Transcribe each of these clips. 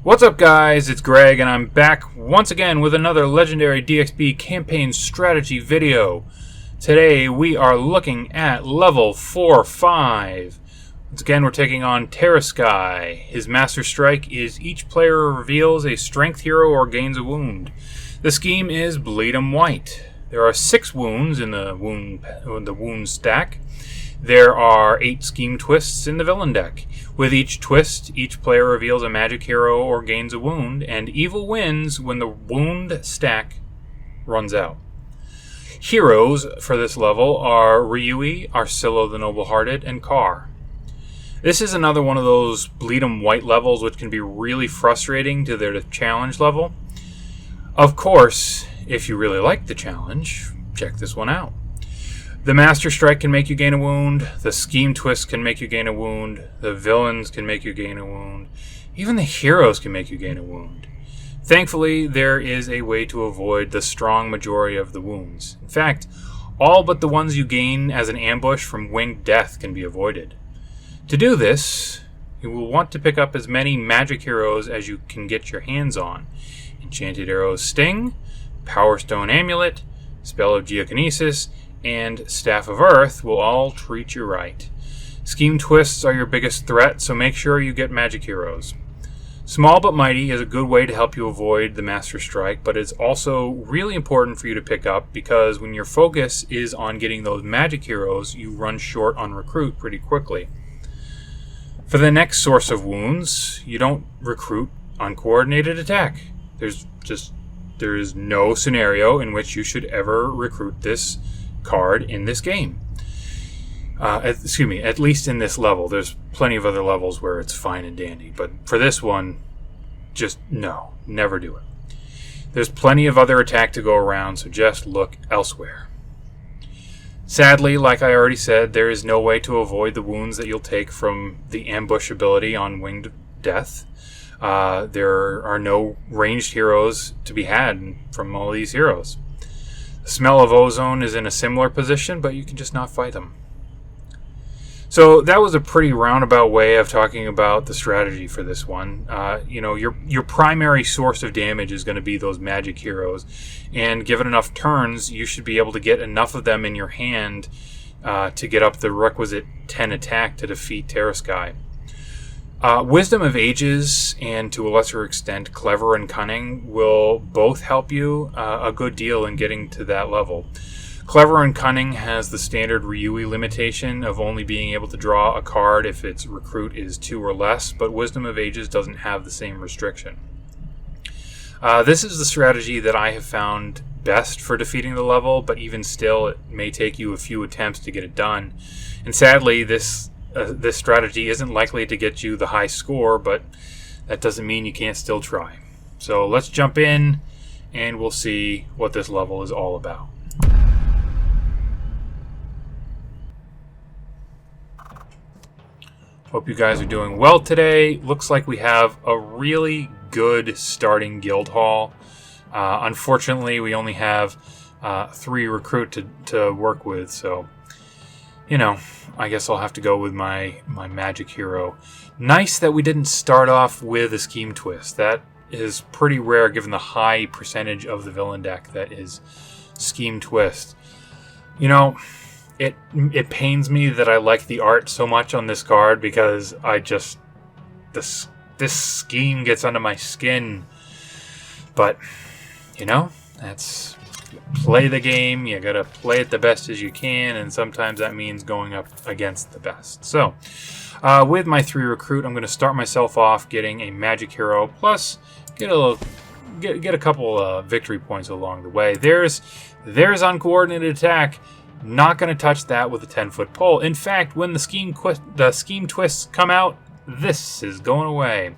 What's up, guys? It's Greg, and I'm back once again with another Legendary DXP campaign strategy video. Today we are looking at level 4-5. Once again, we're taking on Terrasky. His master strike is each player reveals a strength hero or gains a wound. The scheme is bleed 'em white. There are 6 wounds in the wound stack. There are 8 scheme twists in the villain deck. With each twist, each player reveals a magic hero or gains a wound, and evil wins when the wound stack runs out. Heroes for this level are Ryui, Arcillo the Noble-Hearted, and Kar. This is another one of those bleed 'em white levels which can be really frustrating to their challenge level. Of course, if you really like the challenge, check this one out. The Master Strike can make you gain a wound, the Scheme Twist can make you gain a wound, the Villains can make you gain a wound, even the Heroes can make you gain a wound. Thankfully, there is a way to avoid the strong majority of the wounds. In fact, all but the ones you gain as an ambush from Winged Death can be avoided. To do this, you will want to pick up as many magic heroes as you can get your hands on. Enchanted Arrow's Sting, Power Stone Amulet, Spell of Geokinesis, and Staff of Earth will all treat you right. Scheme Twists are your biggest threat, so make sure you get magic heroes. Small but Mighty is a good way to help you avoid the Master Strike, but it's also really important for you to pick up because when your focus is on getting those magic heroes, you run short on recruit pretty quickly. For the next source of wounds, you don't recruit uncoordinated attack. There is no scenario in which you should ever recruit this card in this game. At least in this level. There's plenty of other levels where it's fine and dandy, but for this one, just no, never do it. There's plenty of other attack to go around, so just look elsewhere. Sadly, like I already said, there is no way to avoid the wounds that you'll take from the ambush ability on Winged Death. There are no ranged heroes to be had from all these heroes. The Smell of Ozone is in a similar position, but you can just not fight them. So that was a pretty roundabout way of talking about the strategy for this one. Your primary source of damage is going to be those magic heroes, and given enough turns, you should be able to get enough of them in your hand to get up the requisite 10 attack to defeat Terrasky. Wisdom of Ages and, to a lesser extent, Clever and Cunning will both help you a good deal in getting to that level. Clever and Cunning has the standard Ryui limitation of only being able to draw a card if its recruit is 2 or less, but Wisdom of Ages doesn't have the same restriction. This is the strategy that I have found best for defeating the level, but even still, it may take you a few attempts to get it done. And sadly, this strategy isn't likely to get you the high score, but that doesn't mean you can't still try. So let's jump in and we'll see what this level is all about. Hope you guys are doing well today. Looks like we have a really good starting guild hall. Unfortunately, we only have 3 recruit to work with, so I guess I'll have to go with my magic hero. Nice that we didn't start off with a Scheme Twist. That is pretty rare given the high percentage of the villain deck that is Scheme Twist. It pains me that I like the art so much on this card because this scheme gets under my skin. But, that's play the game, you gotta play it the best as you can, and sometimes that means going up against the best. So, with my 3 recruit, I'm gonna start myself off getting a magic hero, plus get a couple victory points along the way. There's uncoordinated attack. Not gonna touch that with a 10-foot pole. In fact, when the scheme twists come out, this is going away.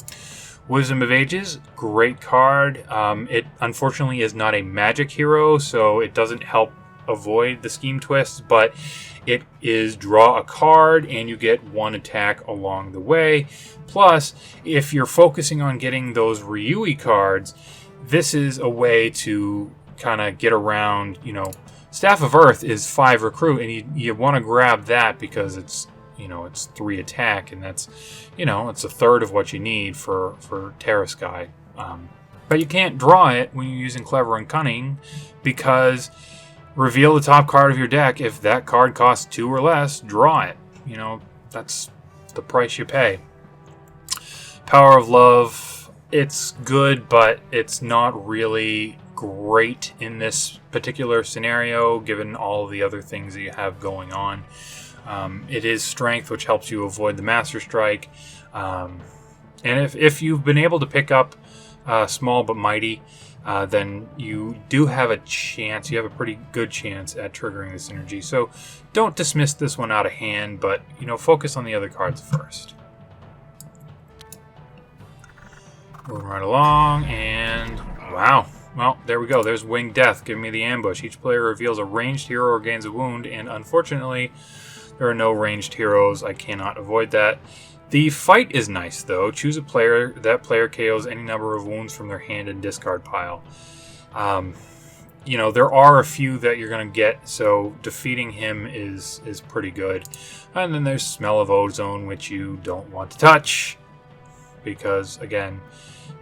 Wisdom of Ages, great card. It unfortunately is not a magic hero, so it doesn't help avoid the Scheme Twists, but it is draw a card and you get 1 attack along the way. Plus, if you're focusing on getting those Ryui cards, this is a way to kind of get around, Staff of Earth is 5 recruit, and you want to grab that because it's you know, it's 3 attack, and that's, you know, it's a third of what you need for Terra Sky. But you can't draw it when you're using Clever and Cunning, because reveal the top card of your deck. If that card costs 2 or less, draw it. You know, that's the price you pay. Power of Love, it's good, but it's not really great in this particular scenario, given all of the other things that you have going on. It is Strength, which helps you avoid the Master Strike. And if you've been able to pick up Small but Mighty, then you do have a chance. You have a pretty good chance at triggering this energy. So don't dismiss this one out of hand, but, you know, focus on the other cards first. Moving right along, and wow. Well, there we go. There's Winged Death, giving me the ambush. Each player reveals a ranged hero or gains a wound, and unfortunately, there are no ranged heroes. I cannot avoid that. The fight is nice, though. Choose a player. That player KOs any number of wounds from their hand and discard pile. You know, there are a few that you're going to get, so defeating him is pretty good. And then there's Smell of Ozone, which you don't want to touch, because, again,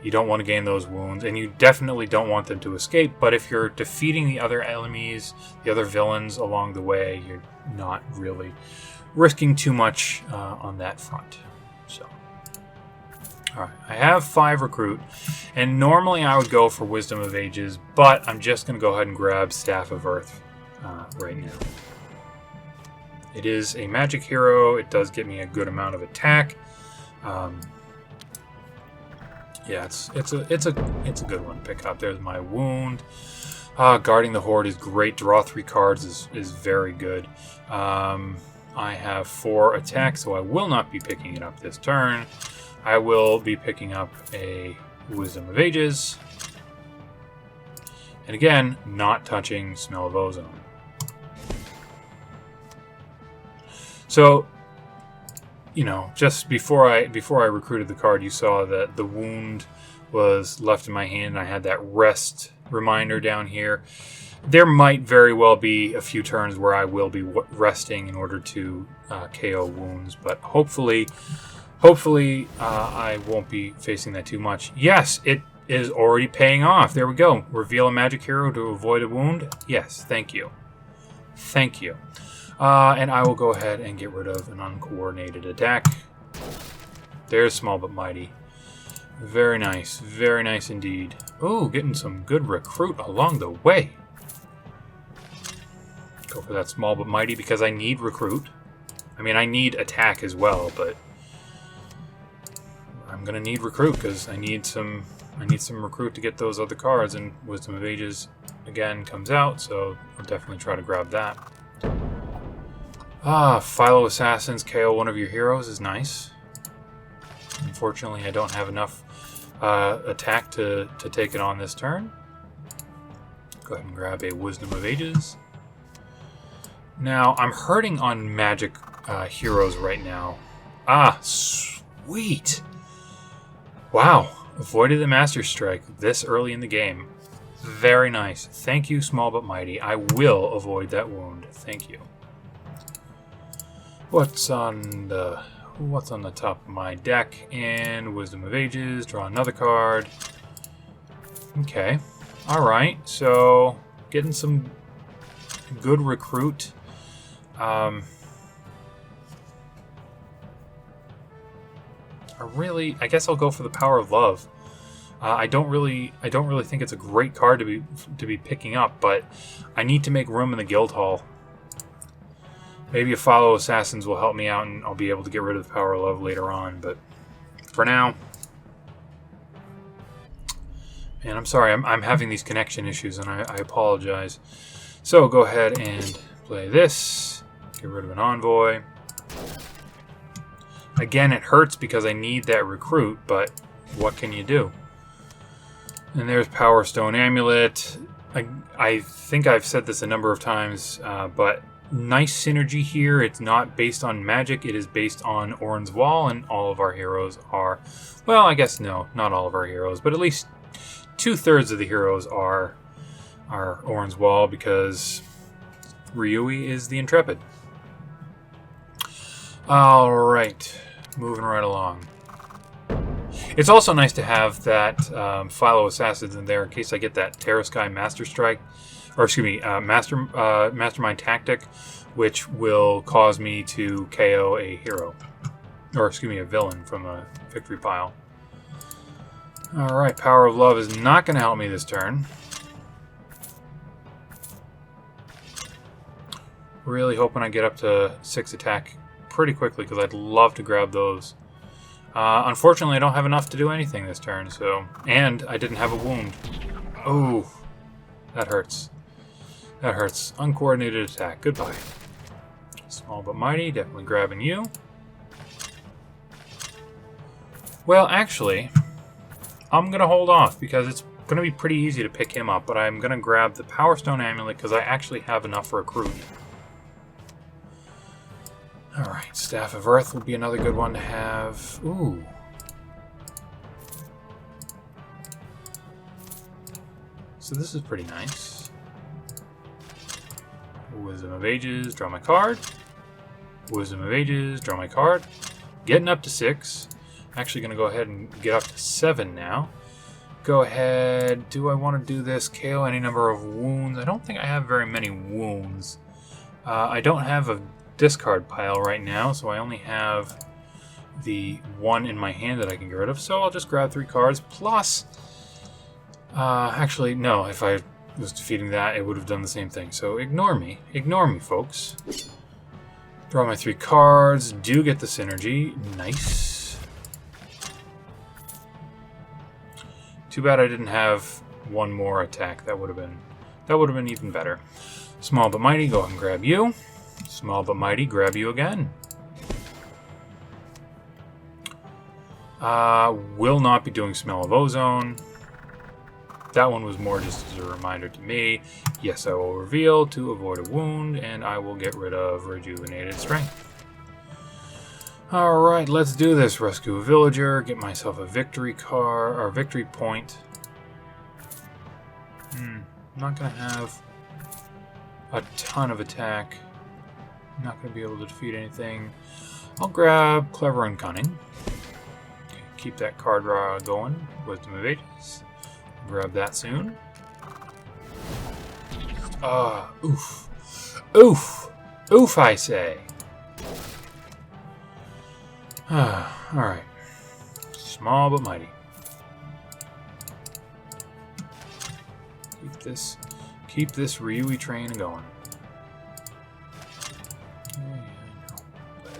you don't want to gain those wounds, and you definitely don't want them to escape. But if you're defeating the other enemies, the other villains along the way, you're not really risking too much on that front. So, all right, I have 5 recruit, and normally I would go for Wisdom of Ages, but I'm just going to go ahead and grab Staff of Earth right now. It is a magic hero. It does get me a good amount of attack. Yeah, it's a good one to pick up. There's my wound. Guarding the Horde is great. Draw 3 cards is very good. I have 4 attacks, so I will not be picking it up this turn. I will be picking up a Wisdom of Ages. And again, not touching Smell of Ozone. So, you know, just before I recruited the card, you saw that the wound was left in my hand, and I had that rest reminder down here. There might very well be a few turns where I will be resting in order to KO wounds, but hopefully I won't be facing that too much. Yes, it is already paying off. There we go. Reveal a magic hero to avoid a wound. Yes, thank you. Thank you. And I will go ahead and get rid of an uncoordinated attack. There's Small but Mighty. Very nice indeed. Ooh, getting some good recruit along the way. Go for that Small but Mighty because I need recruit. I mean, I need attack as well, but I'm gonna need recruit because I need some recruit to get those other cards, and Wisdom of Ages again comes out, so I'll definitely try to grab that. Philo Assassins KO one of your heroes is nice. Unfortunately, I don't have enough attack to take it on this turn. Go ahead and grab a Wisdom of Ages. Now, I'm hurting on magic heroes right now. Sweet! Wow, avoided the Master Strike this early in the game. Very nice. Thank you, Small but Mighty. I will avoid that wound. Thank you. What's on the top of my deck? And Wisdom of Ages. Draw another card. Okay. Alright, so getting some good recruit. I guess I'll go for the Power of Love. I don't really think it's a great card to be picking up, but I need to make room in the guild hall. Maybe a Follow Assassins will help me out, and I'll be able to get rid of the Power of Love later on. But for now, man, I'm sorry. I'm having these connection issues, and I apologize. So go ahead and play this. Get rid of an Envoy. Again, it hurts because I need that recruit, but what can you do? And there's Power Stone Amulet. I think I've said this a number of times, but nice synergy here. It's not based on magic. It is based on Orin's Wall, and all of our heroes are... Well, I guess no, not all of our heroes, but at least 2/3 of the heroes are Orin's Wall, because Ryui is the Intrepid. Alright, moving right along. It's also nice to have that Philo Assassins in there in case I get that Terra Sky Master Strike, or excuse me, Mastermind Tactic, which will cause me to KO a hero, or excuse me, a villain from a victory pile. Alright, Power of Love is not going to help me this turn. Really hoping I get up to 6 attack pretty quickly because I'd love to grab those. Unfortunately, I don't have enough to do anything this turn, so... And I didn't have a wound. Oh, that hurts. That hurts. Uncoordinated attack. Goodbye. Small but mighty. Definitely grabbing you. Well, actually, I'm going to hold off because it's going to be pretty easy to pick him up, but I'm going to grab the Power Stone Amulet because I actually have enough for a crew. Alright, Staff of Earth will be another good one to have. Ooh. So this is pretty nice. Wisdom of Ages, draw my card. Wisdom of Ages, draw my card. Getting up to 6. Actually going to go ahead and get up to 7 now. Go ahead. Do I want to do this? KO any number of wounds. I don't think I have very many wounds. I don't have a discard pile right now, so I only have the one in my hand that I can get rid of, so I'll just grab 3 cards, plus actually no, if I was defeating that it would have done the same thing, so ignore me folks. Draw my 3 cards, do get the synergy, nice. Too bad I didn't have one more attack. That would have been even better. Small but mighty, go ahead and grab you. Small but mighty, grab you again. Will not be doing Smell of Ozone. That one was more just as a reminder to me. Yes, I will reveal to avoid a wound, and I will get rid of Rejuvenated Strength. Alright, let's do this. Rescue a villager, get myself a victory card, or victory point. Not gonna have a ton of attack. Not going to be able to defeat anything. I'll grab Clever and Cunning. Okay, keep that card draw going. Wisdom of Ages. Grab that soon. Oof. Oof! Oof, I say! Alright. Small but mighty. Keep this Ryui train going.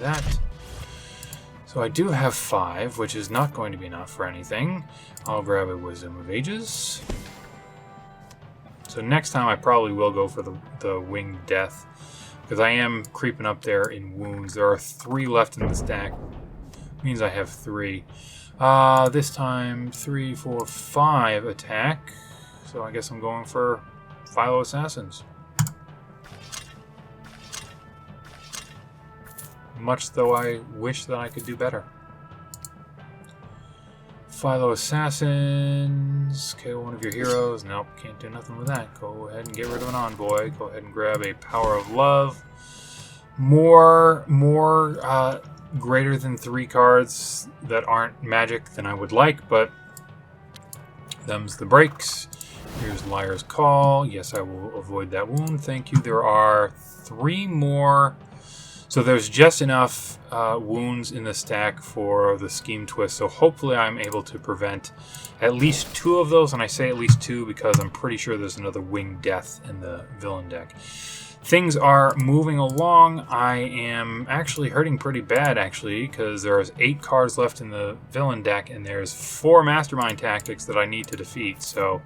That. So I do have 5, which is not going to be enough for anything. I'll grab a Wisdom of Ages. So next time I probably will go for the Winged Death, because I am creeping up there in wounds. There are 3 left in the stack. Means I have 3. This time 3, 4, 5 attack. So I guess I'm going for Philo Assassins. Much though I wish that I could do better. Philo Assassins. KO one of your heroes. Nope, can't do nothing with that. Go ahead and get rid of an envoy. Go ahead and grab a Power of Love. More greater than 3 cards that aren't magic than I would like, but them's the breaks. Here's Liar's Call. Yes, I will avoid that wound. Thank you. There are 3 more. So there's just enough wounds in the stack for the Scheme Twist, so hopefully I'm able to prevent at least 2 of those, and I say at least 2 because I'm pretty sure there's another Winged Death in the villain deck. Things are moving along. I am actually hurting pretty bad, actually, because there's 8 cards left in the villain deck, and there's 4 Mastermind Tactics that I need to defeat, so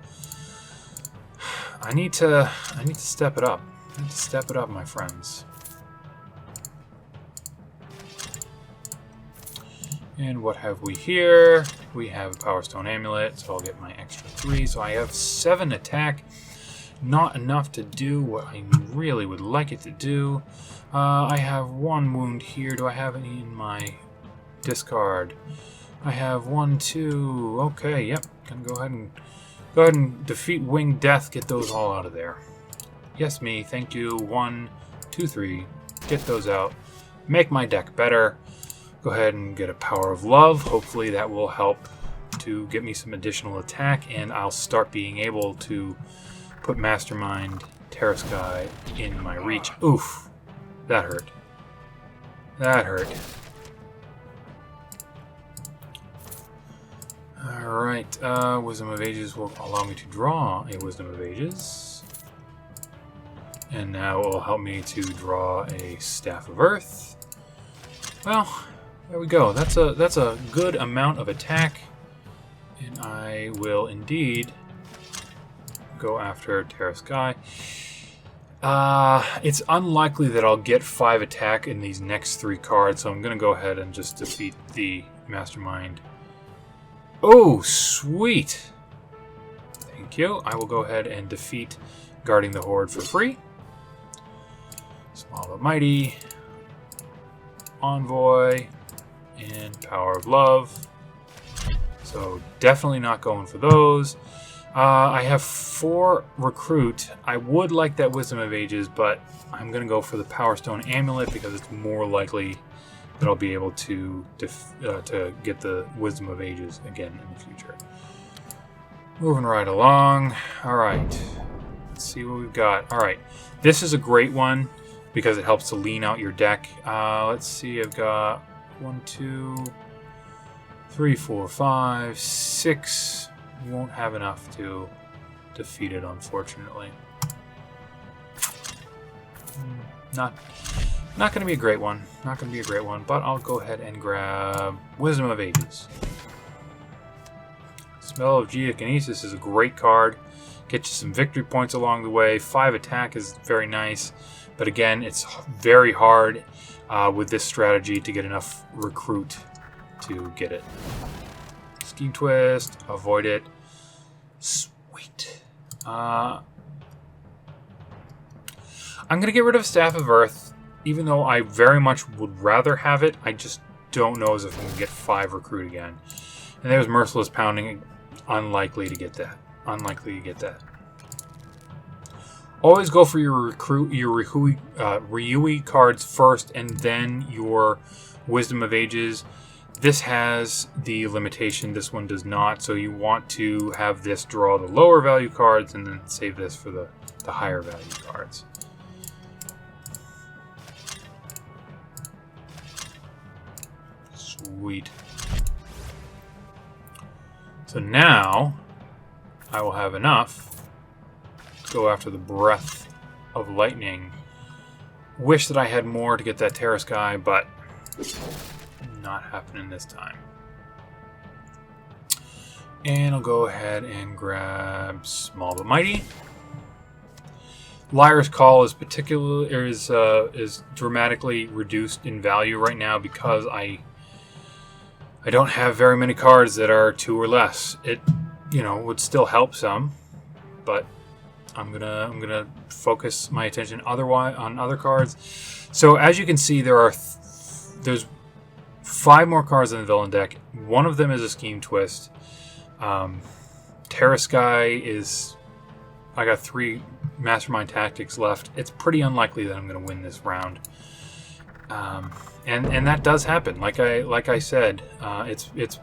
I need to step it up. I need to step it up, my friends. And what have we here? We have a Power Stone Amulet, so I'll get my extra 3. So I have 7 attack. Not enough to do what I really would like it to do. I have 1 wound here. Do I have any in my discard? I have 1, 2. Okay, yep. Gonna go ahead and defeat Winged Death. Get those all out of there. Yes, me. Thank you. 1, 2, 3. Get those out. make my deck better. Go ahead and get a Power of Love. Hopefully that will help to get me some additional attack, and I'll start being able to put Mastermind Terra Sky in my reach. Oof. That hurt. That hurt. Alright, Wisdom of Ages will allow me to draw a Wisdom of Ages. And now it will help me to draw a Staff of Earth. Well, there we go. That's a good amount of attack. And I will indeed go after Terra Sky. It's unlikely that I'll get 5 attack in these next 3 cards, so I'm going to go ahead and just defeat the Mastermind. Oh, sweet! Thank you. I will go ahead and defeat Guarding the Horde for free. Small but Mighty, Envoy, and Power of Love. So definitely not going for those. I have 4 Recruit. I would like that Wisdom of Ages, but I'm going to go for the Power Stone Amulet because it's more likely that I'll be able to get the Wisdom of Ages again in the future. Moving right along. Alright. Let's see what we've got. Alright. This is a great one because it helps to lean out your deck. Let's see. I've got 1, 2, 3, 4, 5, 6. Won't have enough to defeat it, unfortunately. Not going to be a great one. Not going to be a great one, but I'll go ahead and grab Wisdom of Ages. Smell of Geokinesis is a great card. Get you some victory points along the way. 5 attack is very nice, but again, it's very hard with this strategy to get enough Recruit to get it. Scheme Twist, avoid it. Sweet. I'm going to get rid of Staff of Earth, even though I very much would rather have it. I just don't know as if I'm going to get 5 Recruit again. And there's Merciless Pounding. Unlikely to get that. Unlikely to get that. Always go for your Recruit, your Ryui cards first, and then your Wisdom of Ages. This has the limitation, this one does not, so you want to have this draw the lower value cards and then save this for the higher value cards. Sweet. So now I will have enough to go after the Breath of Lightning. Wish that I had more to get that Terra Sky, but not happening this time. And I'll go ahead and grab Small but Mighty. Liar's Call is is dramatically reduced in value right now because I don't have very many cards that are 2 or less. It, would still help some, but I'm gonna focus my attention on other cards. So as you can see, there's 5 more cards in the villain deck. One of them is a Scheme Twist. Terra Sky is... I got 3 Mastermind Tactics left. It's pretty unlikely that I'm going to win this round. And that does happen. Like I said, it's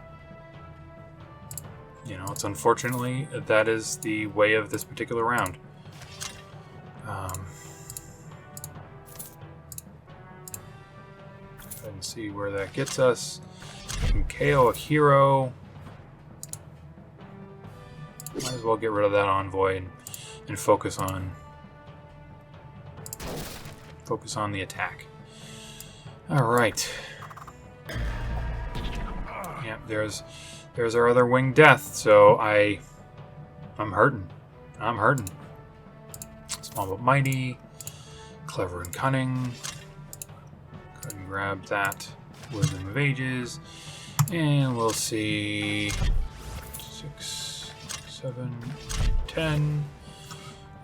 unfortunately that is the way of this particular round. And see where that gets us. We can KO a hero. Might as well get rid of that Envoy and focus on the attack. All right. Yeah, there's our other Winged Death. So I'm hurting. I'm hurting. Small but Mighty, Clever and Cunning. Go ahead and grab that Wisdom of Ages, and we'll see 6, 7, 10.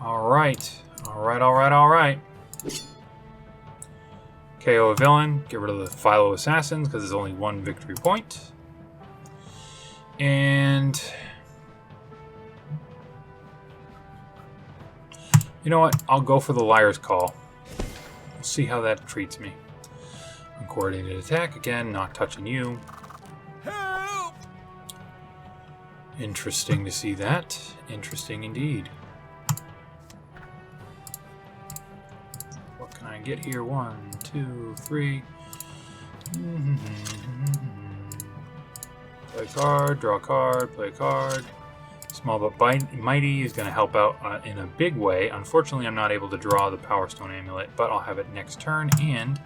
All right. KO a villain. Get rid of the Philo Assassins because there's only 1 victory point. And you know what? I'll go for the Liar's Call. We'll see how that treats me. Uncoordinated attack, again, not touching you. Help! Interesting to see that. Interesting indeed. What can I get here? 1, 2, 3. Play a card, draw a card, play a card. Small but mighty is going to help out in a big way. Unfortunately, I'm not able to draw the Power Stone Amulet, but I'll have it next turn, and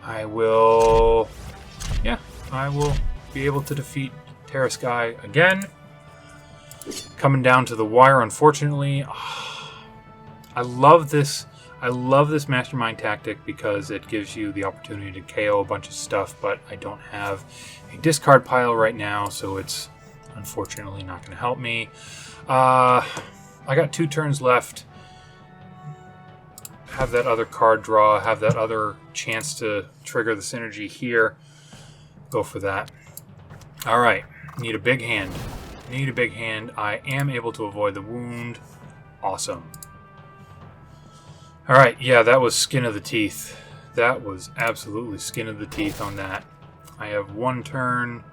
I will be able to defeat Terra Sky again. Coming down to the wire, unfortunately. I love this mastermind tactic because it gives you the opportunity to KO a bunch of stuff, but I don't have a discard pile right now, so it's unfortunately not going to help me. I got 2 turns left. Have that other card draw, have that other chance to trigger the synergy here. Go for that. Alright, need a big hand. Need a big hand. I am able to avoid the wound. Awesome. Alright, yeah, that was skin of the teeth. That was absolutely skin of the teeth on that. I have 1 turn.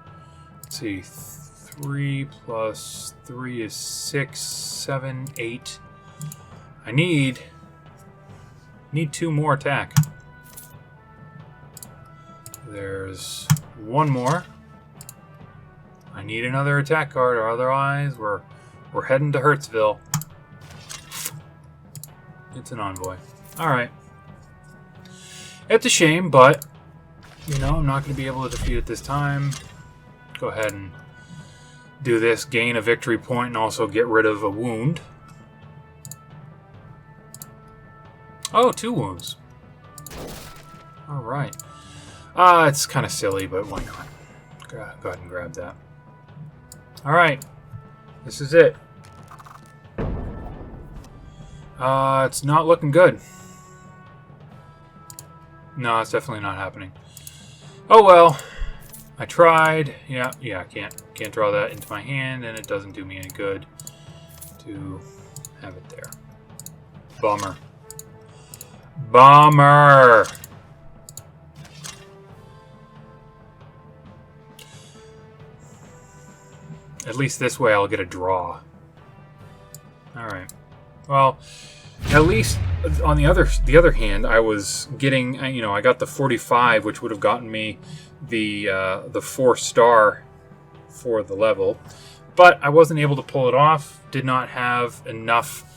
Let's see, 3 plus 3 is 6, 7, 8. I need 2 more attack. There's 1 more. I need another attack card, or otherwise we're heading to Hertzville. It's an envoy. Alright. It's a shame, but you know, I'm not going to be able to defeat it this time. Go ahead and do this, gain a victory point, and also get rid of a wound. Oh, 2 wounds. Alright. It's kind of silly, but why not? Go ahead and grab that. Alright. This is it. It's not looking good. No, it's definitely not happening. Oh well. I tried. Yeah, I can't draw that into my hand, and it doesn't do me any good to have it there. Bummer. Bummer! At least this way I'll get a draw. Alright. Well, at least on the other hand, I was getting, you know, I got the 45, which would have gotten me the 4-star for the level, but I wasn't able to pull it off. Did not have enough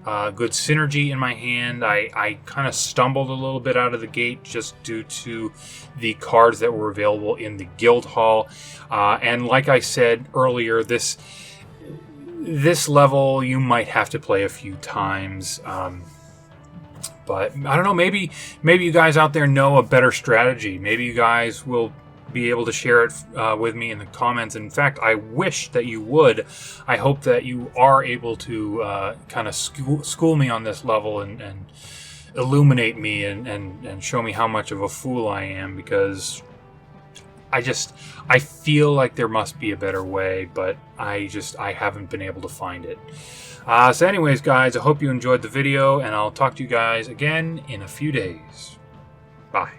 good synergy in my hand. I kind of stumbled a little bit out of the gate just due to the cards that were available in the guild hall, and like I said earlier, this level you might have to play a few times, but I don't know, maybe you guys out there know a better strategy. Maybe you guys will be able to share it with me in the comments. In fact, I wish that you would. I hope that you are able to kind of school me on this level and illuminate me and show me how much of a fool I am, because I feel like there must be a better way, but I haven't been able to find it. So anyways, guys, I hope you enjoyed the video, and I'll talk to you guys again in a few days. Bye.